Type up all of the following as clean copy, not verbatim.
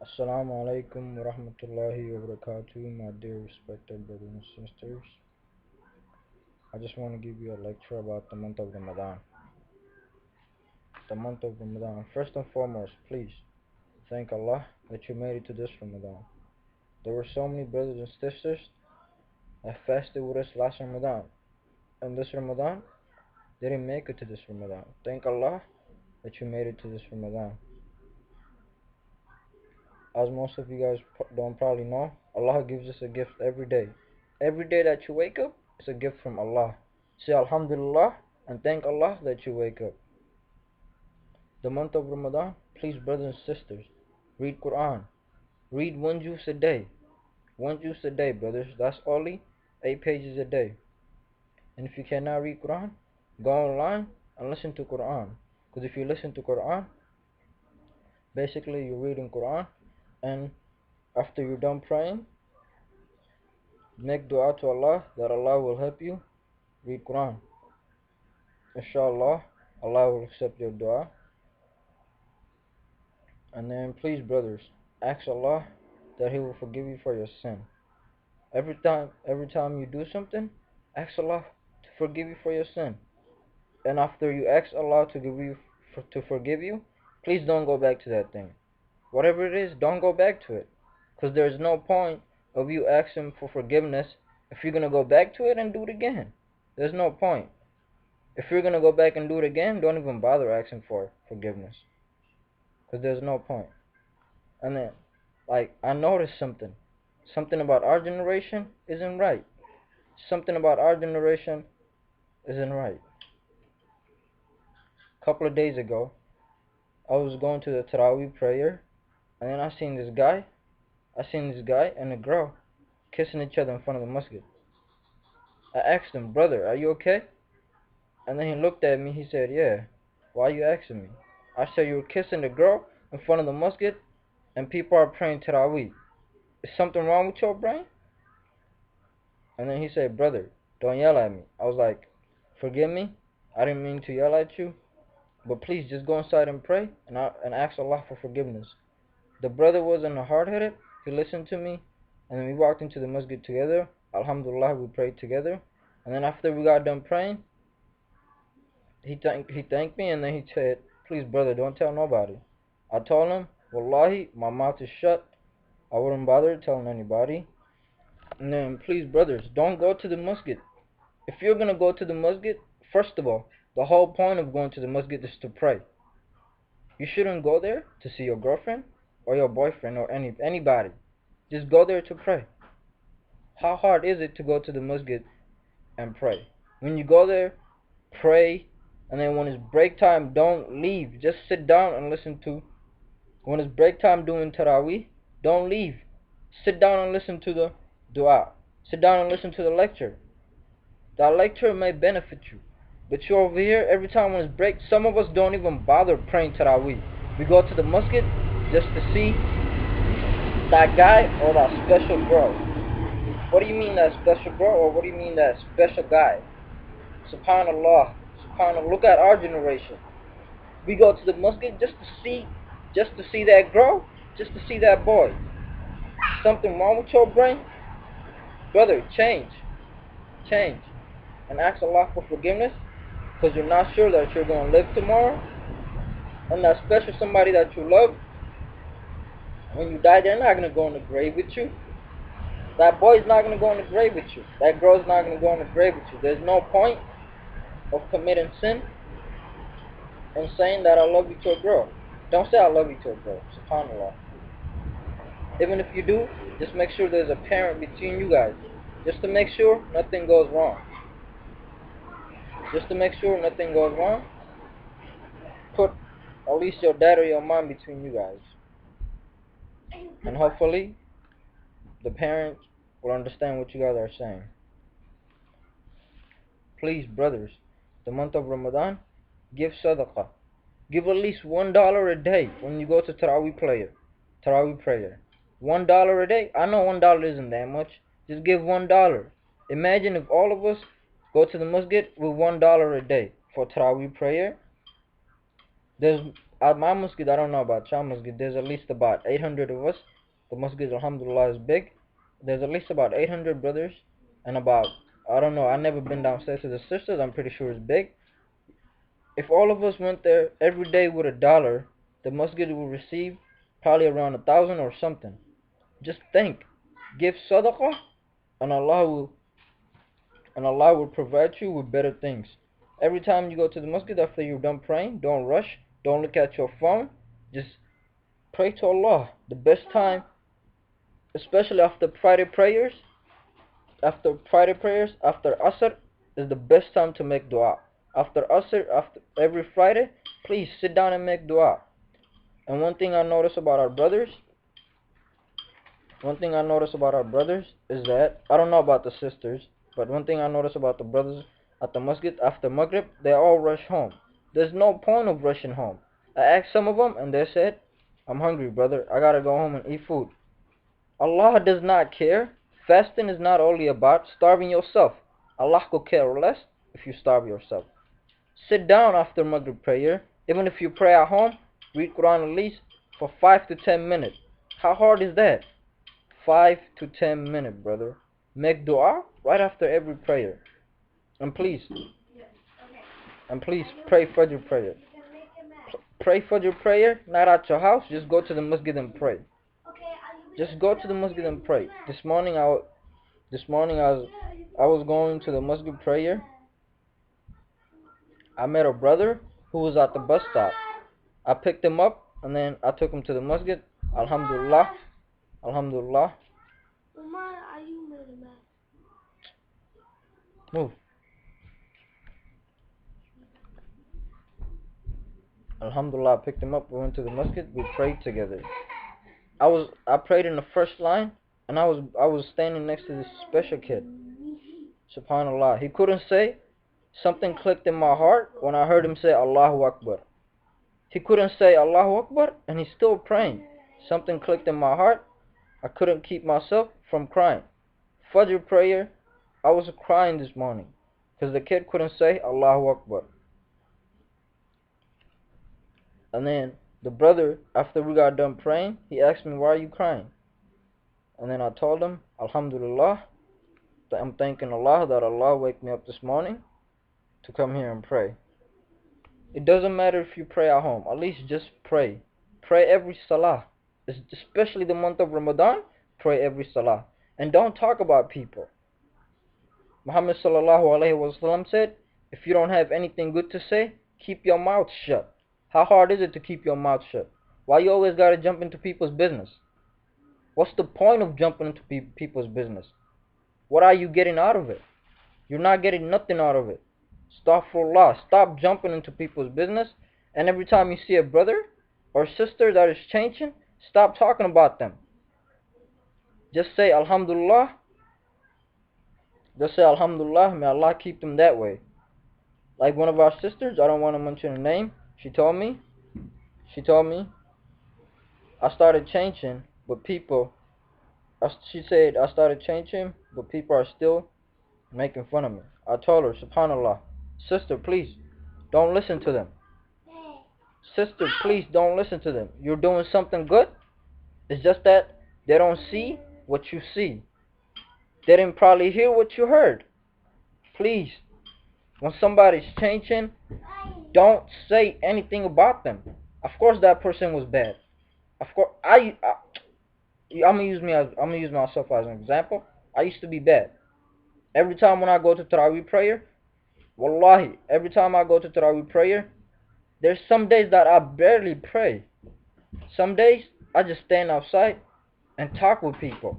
Assalamu alaikum wa rahmatullahi wa barakatuh, my dear respected brothers and sisters. I just want to give you a lecture about the month of Ramadan. The month of Ramadan. First and foremost, please thank Allah that you made it to this Ramadan. There were so many brothers and sisters that fasted with us last Ramadan. And this Ramadan, they didn't make it to this Ramadan. Thank Allah that you made it to this Ramadan. As most of you guys don't probably know, Allah gives us a gift every day. Every day that you wake up, it's a gift from Allah. Say Alhamdulillah and thank Allah that you wake up. The month of Ramadan, please brothers and sisters, read Quran. Read one juice a day. One juice a day, brothers. That's only 8 pages a day. And if you cannot read Quran, go online and listen to Quran. Because if you listen to Quran, basically you're reading Quran, and after you're done praying, make dua to Allah that Allah will help you read Quran. Inshallah, Allah will accept your dua. And then please brothers, ask Allah that He will forgive you for your sin. Every time you do something, ask Allah to forgive you for your sin. And after you ask Allah to forgive you, please don't go back to that thing. Whatever it is, don't go back to it. Because there's no point of you asking for forgiveness if you're going to go back to it and do it again. There's no point. If you're going to go back and do it again, don't even bother asking for forgiveness. Because there's no point. And then, I noticed something. Something about our generation isn't right. Something about our generation isn't right. A couple of days ago, I was going to the Taraweeh prayer, and then I seen this guy and a girl kissing each other in front of the masjid. I asked him, brother, are you okay? And then he looked at me, he said, yeah. Why are you asking me? I said, you were kissing the girl in front of the masjid, and people are praying Taraweeh. Is something wrong with your brain? And then he said, brother, don't yell at me. I was like, forgive me, I didn't mean to yell at you, but please just go inside and pray and ask Allah for forgiveness. The brother wasn't hard-headed. He listened to me, and then we walked into the masjid together. Alhamdulillah, we prayed together. And then after we got done praying, he thanked me, and then he said, please brother, don't tell nobody. I told him, wallahi, my mouth is shut. I wouldn't bother telling anybody. And then please brothers, don't go to the masjid. If you're going to go to the masjid, first of all, the whole point of going to the masjid is to pray. You shouldn't go there to see your girlfriend or your boyfriend or anybody. Just go there to pray. How hard is it to go to the masjid and pray? When you go there, pray, and then when it's break time, don't leave. Just sit down and listen to. When it's break time doing Taraweeh, don't leave. Sit down and listen to the dua. Sit down and listen to the lecture. That lecture may benefit you. But you're over here, every time when it's break, some of us don't even bother praying Taraweeh. We go to the masjid just to see that guy or that special girl. What do you mean that special girl, or what do you mean that special guy? Subhanallah. Subhanallah. Look at our generation. We go to the masjid just to see that girl, just to see that boy. Something wrong with your brain? Brother, change. Change. And ask Allah for forgiveness, because you're not sure that you're going to live tomorrow. And that special somebody that you love, when you die, they're not going to go in the grave with you. That boy's not going to go in the grave with you. That girl's not going to go in the grave with you. There's no point of committing sin and saying that I love you to a girl. Don't say I love you to a girl. SubhanAllah. Even if you do, just make sure there's a parent between you guys. Just to make sure nothing goes wrong. Just to make sure nothing goes wrong, put at least your dad or your mom between you guys. And hopefully, the parents will understand what you guys are saying. Please, brothers, the month of Ramadan, give sadaqah. Give at least $1 a day when you go to Taraweeh prayer. $1 a day. I know $1 isn't that much. Just give $1. Imagine if all of us go to the masjid with $1 a day for Taraweeh prayer. There's At my masjid, I don't know about your masjid, there's at least about 800 of us. The masjid, alhamdulillah, is big. There's at least about 800 brothers, and about, I don't know, I've never been downstairs to the sisters, I'm pretty sure it's big. If all of us went there every day with $1, the masjid will receive probably around 1,000 or something. Just think, give sadaqah, and Allah will provide you with better things. Every time you go to the masjid after you're done praying, don't rush, don't look at your phone, just pray to Allah. The best time, especially after Friday prayers, after Asr is the best time to make dua. After Asr, after every Friday, please sit down and make dua. And one thing I notice about our brothers is that, I don't know about the sisters, but one thing I notice about the brothers at the masjid after Maghrib, they all rush home. There's no point of rushing home. I asked some of them and they said, I'm hungry, brother, I gotta go home and eat food. Allah does not care. Fasting is not only about starving yourself. Allah could care less if you starve yourself. Sit down after Maghrib prayer. Even if you pray at home, read Quran at least for 5 to 10 minutes. How hard is that? 5 to 10 minutes, brother. Make dua right after every prayer. And please pray Fajr prayer. Pray Fajr prayer, not at your house. Just go to the masjid and pray. Just go to the masjid and pray. This morning I was going to the masjid prayer. I met a brother who was at the bus stop. I picked him up and then I took him to the masjid. Alhamdulillah. Alhamdulillah. Move. Alhamdulillah, I picked him up. We went to the masjid. We prayed together. I prayed in the first line, and I was standing next to this special kid. Subhanallah. He couldn't say. Something clicked in my heart when I heard him say Allahu Akbar. He couldn't say Allahu Akbar, and he's still praying. Something clicked in my heart. I couldn't keep myself from crying. Fajr prayer, I was crying this morning because the kid couldn't say Allahu Akbar. And then the brother, after we got done praying, he asked me, why are you crying? And then I told him, Alhamdulillah, that I'm thanking Allah that Allah wake me up this morning to come here and pray. It doesn't matter if you pray at home, at least just pray. Pray every salah. Especially the month of Ramadan, pray every salah. And don't talk about people. Muhammad sallallahu alayhi wa sallam said, if you don't have anything good to say, keep your mouth shut. How hard is it to keep your mouth shut? Why you always gotta jump into people's business? What's the point of jumping into people's business? What are you getting out of it? You're not getting nothing out of it. Astaghfirullah. Stop jumping into people's business. And every time you see a brother or sister that is changing, stop talking about them. Just say Alhamdulillah. Just say Alhamdulillah. May Allah keep them that way. Like one of our sisters, I don't want to mention her name. She told me, I started changing, but people, she said I started changing, but people are still making fun of me. I told her, subhanallah, sister, please, don't listen to them. Sister, please don't listen to them. You're doing something good. It's just that they don't see what you see. They didn't probably hear what you heard. Please, when somebody's changing, don't say anything about them. Of course that person was bad. Of course I'm gonna use myself as an example. I used to be bad. Every time when I go to Taraweeh prayer, wallahi, every time I go to Taraweeh prayer, there's some days that I barely pray. Some days I just stand outside and talk with people.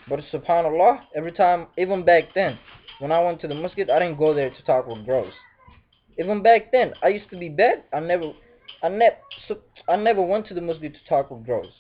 But subhanallah, every time, even back then, when I went to the masjid, I didn't go there to talk with girls. Even back then, I used to be bad. I never went to the masjid to talk with girls.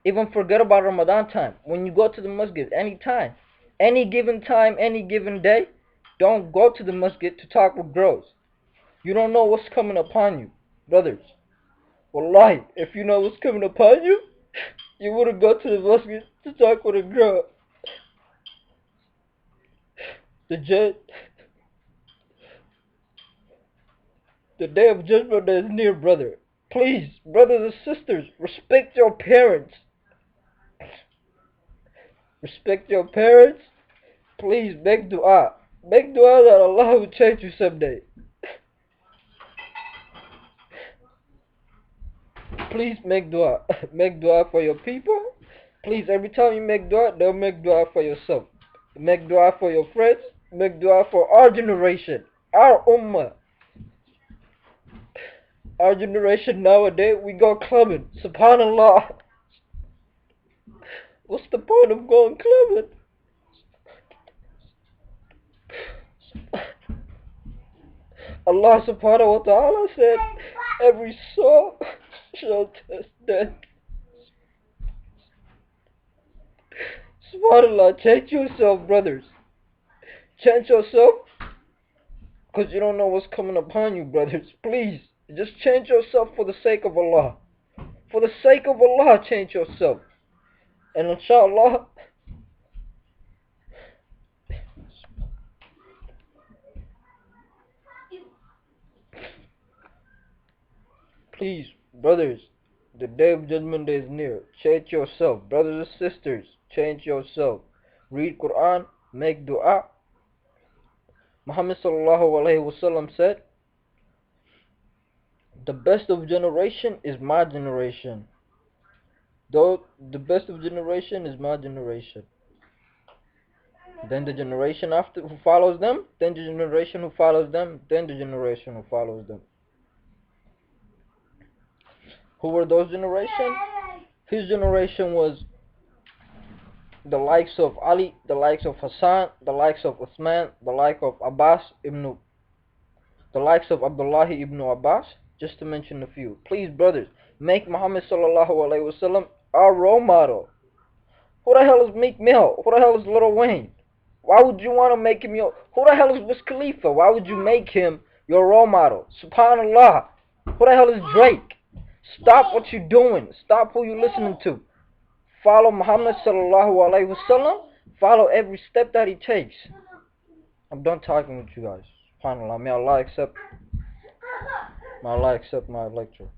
Even forget about Ramadan time. When you go to the masjid, anytime, any given time, any given day, don't go to the masjid to talk with girls. You don't know what's coming upon you, brothers. Wallahi, if you know what's coming upon you, you wouldn't go to the masjid to talk with a girl. The judge The day of judgment is near, brother. Please, brothers and sisters, respect your parents. Respect your parents. Please make dua. Make dua that Allah will change you someday. Please make dua. Make dua for your people. Please, every time you make dua, don't make dua for yourself. Make dua for your friends. Make dua for our generation. Our ummah. Our generation nowadays, we go clubbing. Subhanallah. What's the point of going clubbing? Allah subhanahu wa ta'ala said, every soul shall test death. Subhanallah, change yourself, brothers. Change yourself, because you don't know what's coming upon you, brothers. Please, just change yourself for the sake of Allah. For the sake of Allah, change yourself. And inshallah, please, brothers, the day of judgment is near. Change yourself. Brothers and sisters, change yourself. Read Quran, make dua. Muhammad sallallahu alayhi wasallam said, the best of generation is my generation. Though the best of generation is my generation. Then the generation after who follows them, then the generation who follows them, then the generation who follows them. Who were those generations? His generation was the likes of Ali, the likes of Hassan, the likes of Uthman, the likes of the likes of Abdullah ibn Abbas, just to mention a few. Please, brothers, make Muhammad sallallahu alaihi wasallam our role model. Who the hell is Meek Mill? Who the hell is Lil Wayne? Why would you want to make him your... Who the hell is Wiz Khalifa? Why would you make him your role model? Subhanallah. Who the hell is Drake? Stop what you're doing. Stop who you're listening to. Follow Muhammad sallallahu alaihi wasallam. Follow every step that he takes. I'm done talking with you guys. SubhanAllah. May Allah accept my lecture.